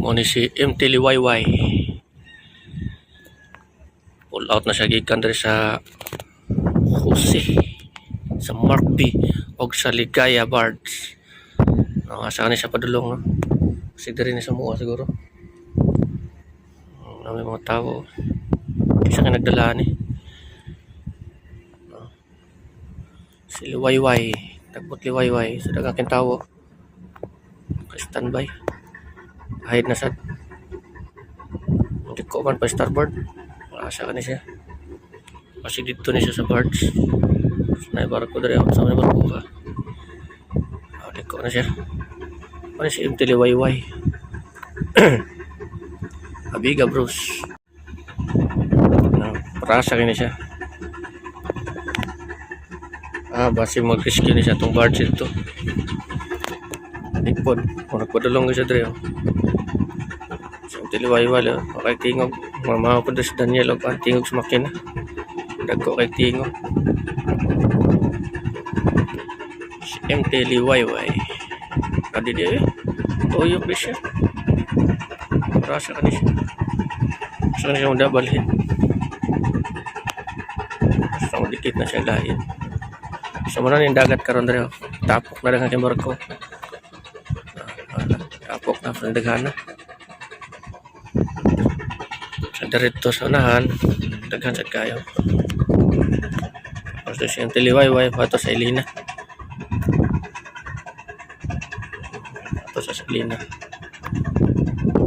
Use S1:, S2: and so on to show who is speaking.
S1: Mo ni si MT Liwayway. Pull out na siya gikan diri sa Jose, sa Mark B og sa Ligaya Bards. Asa ni siya padulong, no? Kasi diri ni sa mua siguro. May mga tao. Isa ka nagdala ni. Si Liwayway, tagbot Liwayway sa daghang kintawo. Standby. Hide na sad. Hindi ko man pa starboard. Asa ka ni siya. Kasi dito ni siya sa barge. Sniper ko dari ako sa mga barko ka. Hindi ko na siya. Ano si MT Liwayway. Abiga Bruce. Parasa ka ni siya. Basi mag-rescue ni siya itong barge ito. Ipon. Kung nagpadulong siya dito. So, tiliwaywal. Okay, tingog. Mamaha po si Daniel. Tingog sa makina. Dagko kay tingog. Si MT Liwayway. Adi dia eh. Tuyok na siya. Rasa ka na siya. Gusto ka na siya magdabalhin. Gusto mo dikit na siya lahin. So, muna yung dagat karon dito. Tapok na lang ang barko. Tapok na sa daghana. Sa dirito sa unahan, daghan sa kayo. Tapos siyang Liwayway pato sa Ilina. Pato sa Ilina.